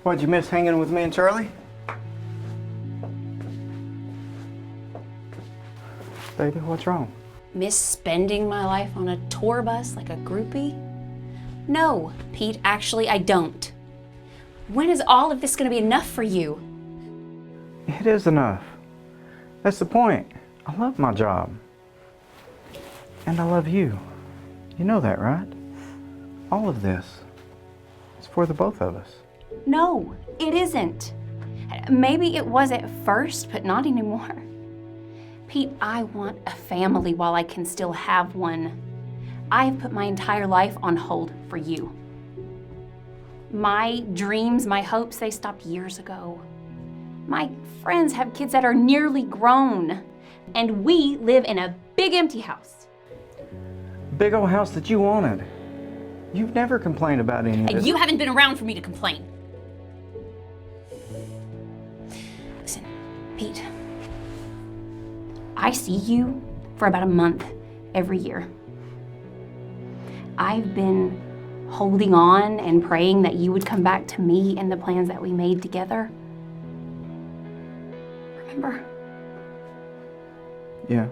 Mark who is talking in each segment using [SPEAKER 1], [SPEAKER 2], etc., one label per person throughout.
[SPEAKER 1] What'd you miss hanging with me and Charlie? Baby, what's wrong?
[SPEAKER 2] Miss spending my life on a tour bus like a groupie? No, Pete, actually I don't. When is all of this gonna be enough for you?
[SPEAKER 1] It is enough. That's the point. I love my job. And I love you. You know that, right? All of this is for the both of us.
[SPEAKER 2] No, it isn't. Maybe it was at first, but not anymore. Pete, I want a family while I can still have one. I've put my entire life on hold for you. My dreams, my hopes, they stopped years ago. My friends have kids that are nearly grown, and we live in a big empty house.
[SPEAKER 1] Big old house that you wanted. You've never complained about any of this.
[SPEAKER 2] You haven't been around for me to complain. Listen, Pete, I see you for about a month every year. I've been holding on and praying that you would come back to me and the plans that we made together. Remember?
[SPEAKER 1] Yeah,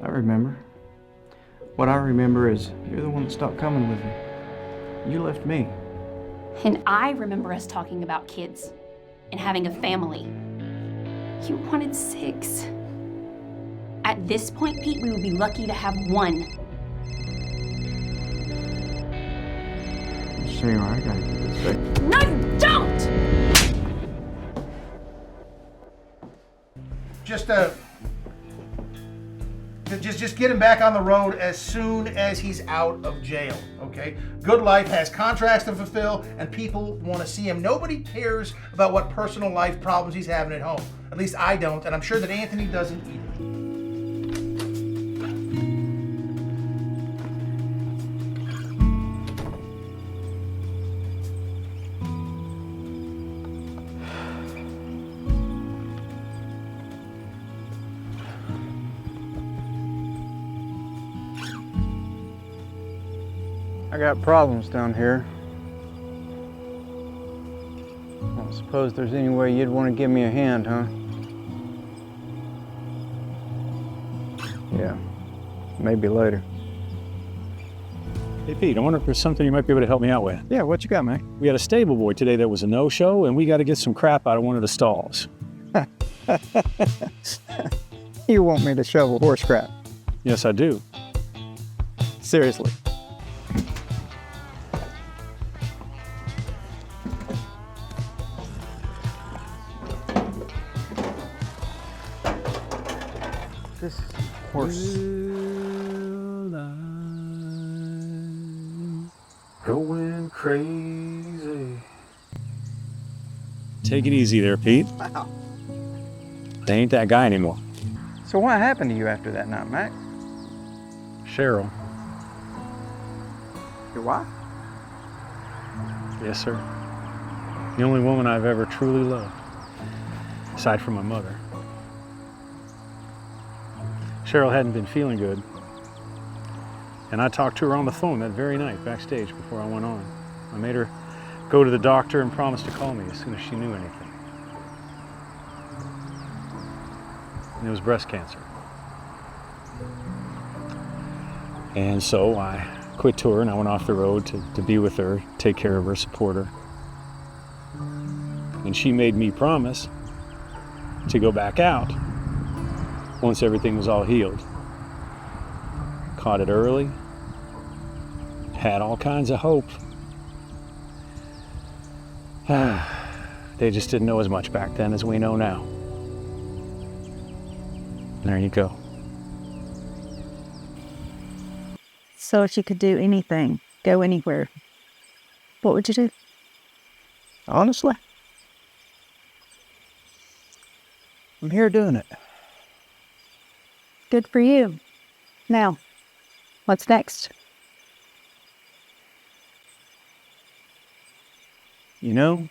[SPEAKER 1] I remember. What I remember is you're the one that stopped coming with me. You left me.
[SPEAKER 2] And I remember us talking about kids and having a family. You wanted 6. At this point, Pete, we would be lucky to have 1.
[SPEAKER 1] Sure, I gotta get this straight.
[SPEAKER 2] No, you don't!
[SPEAKER 3] Just get him back on the road as soon as he's out of jail, okay? Good Life has contracts to fulfill, and people want to see him. Nobody cares about what personal life problems he's having at home. At least I don't, and I'm sure that Anthony doesn't either.
[SPEAKER 1] I got problems down here. I don't suppose there's any way you'd want to give me a hand, huh? Yeah, maybe later.
[SPEAKER 4] Hey Pete, I wonder if there's something you might be able to help me out with.
[SPEAKER 1] Yeah, what you got, Mac?
[SPEAKER 4] We had a stable boy today that was a no-show, and we got to get some crap out of one of the stalls.
[SPEAKER 1] You want me to shovel horse crap?
[SPEAKER 4] Yes, I do.
[SPEAKER 1] Seriously. This horse.
[SPEAKER 4] Going crazy. Take it easy there, Pete.
[SPEAKER 1] Wow.
[SPEAKER 4] They ain't that guy anymore.
[SPEAKER 1] So what happened to you after that night, Mac?
[SPEAKER 4] Cheryl.
[SPEAKER 1] Your wife?
[SPEAKER 4] Yes, sir. The only woman I've ever truly loved, aside from my mother. Cheryl hadn't been feeling good, and I talked to her on the phone that very night backstage before I went on. I made her go to the doctor and promise to call me as soon as she knew anything. And it was breast cancer. And so I quit tour and I went off the road to be with her, take care of her, support her. And she made me promise to go back out once everything was all healed. Caught it early, had all kinds of hope. They just didn't know as much back then as we know now. There you go.
[SPEAKER 5] So if you could do anything, go anywhere, what would you do?
[SPEAKER 1] Honestly, I'm here doing it.
[SPEAKER 5] Good for you. Now, what's next?
[SPEAKER 1] You know,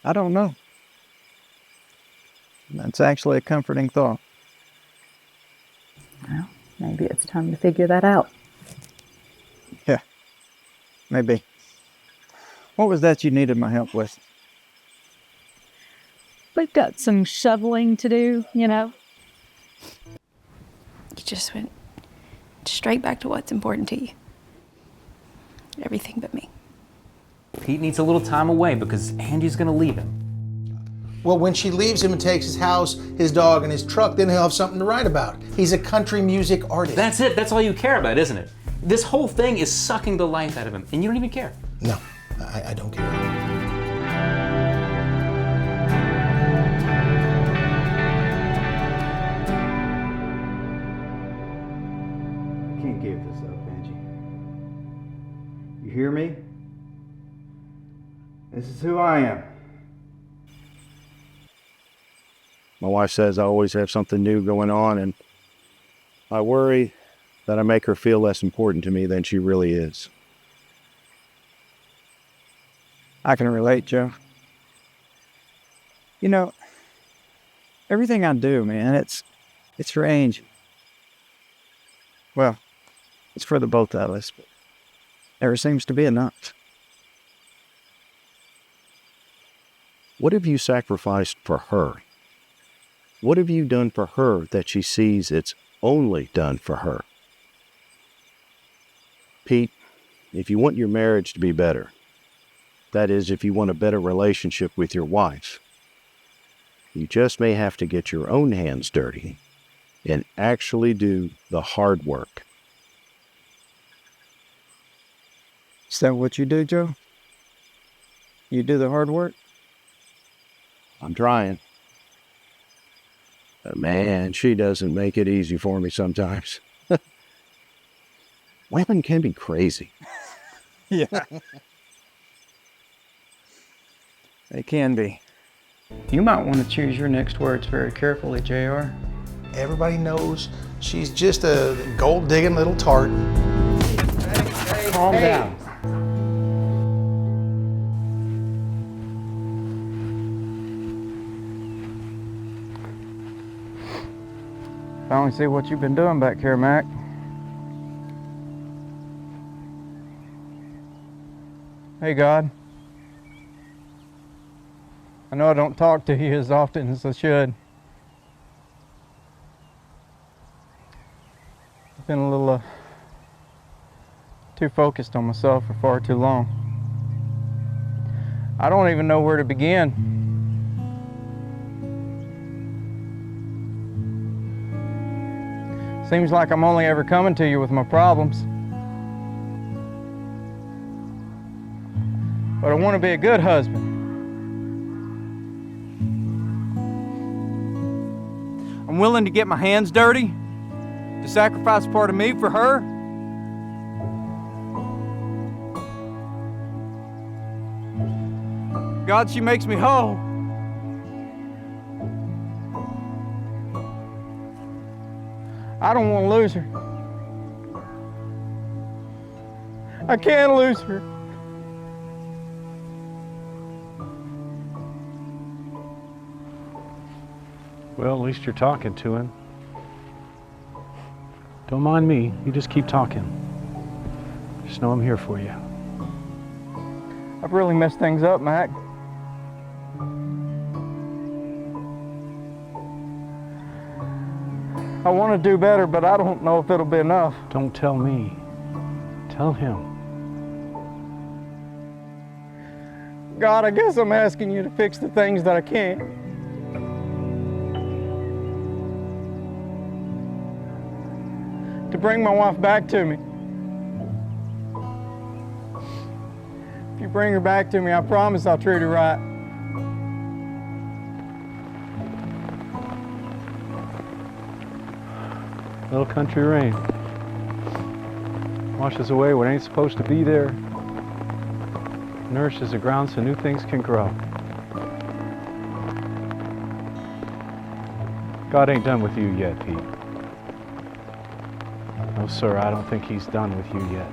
[SPEAKER 1] I don't know. That's actually a comforting thought.
[SPEAKER 5] Well, maybe it's time to figure that out.
[SPEAKER 1] Yeah, maybe. What was that you needed my help with?
[SPEAKER 5] We've got some shoveling to do, you know.
[SPEAKER 6] You just went straight back to what's important to you. Everything but me.
[SPEAKER 7] Pete needs a little time away because Angie's gonna leave him.
[SPEAKER 3] Well, when she leaves him and takes his house, his dog, and his truck, then he'll have something to write about. He's a country music artist.
[SPEAKER 7] That's it. That's all you care about, isn't it? This whole thing is sucking the life out of him, and you don't even care.
[SPEAKER 3] No, I don't care.
[SPEAKER 1] I can't give this up, Angie. You hear me? This is who I am.
[SPEAKER 8] My wife says I always have something new going on, and I worry that I make her feel less important to me than she really is.
[SPEAKER 1] I can relate, Joe. You know, everything I do, man, it's for Angie. Well, it's for the both of us, but never seems to be enough.
[SPEAKER 8] What have you sacrificed for her? What have you done for her that she sees it's only done for her? Pete, if you want your marriage to be better, that is, if you want a better relationship with your wife, you just may have to get your own hands dirty and actually do the hard work.
[SPEAKER 1] Is that what you do, Joe? You do the hard work?
[SPEAKER 8] I'm trying. But man, she doesn't make it easy for me sometimes. Women can be crazy.
[SPEAKER 1] Yeah. They can be. You might want to choose your next words very carefully, JR.
[SPEAKER 3] Everybody knows she's just a gold-digging little tart.
[SPEAKER 1] Calm down. I only see what you've been doing back here, Mac. Hey, God. I know I don't talk to you as often as I should. I've been a little too focused on myself for far too long. I don't even know where to begin. Seems like I'm only ever coming to you with my problems. But I want to be a good husband. I'm willing to get my hands dirty, to sacrifice part of me for her. God, she makes me whole. I don't want to lose her. I can't lose her.
[SPEAKER 4] Well, at least you're talking to him. Don't mind me. You just keep talking. Just know I'm here for you.
[SPEAKER 1] I've really messed things up, Mac. I want to do better, but I don't know if it'll be enough.
[SPEAKER 4] Don't tell me. Tell him.
[SPEAKER 1] God, I guess I'm asking you to fix the things that I can't. To bring my wife back to me. If you bring her back to me, I promise I'll treat her right.
[SPEAKER 4] Little country rain washes away what ain't supposed to be there, nourishes the ground so new things can grow. God ain't done with you yet, Pete. No, sir, I don't think he's done with you yet.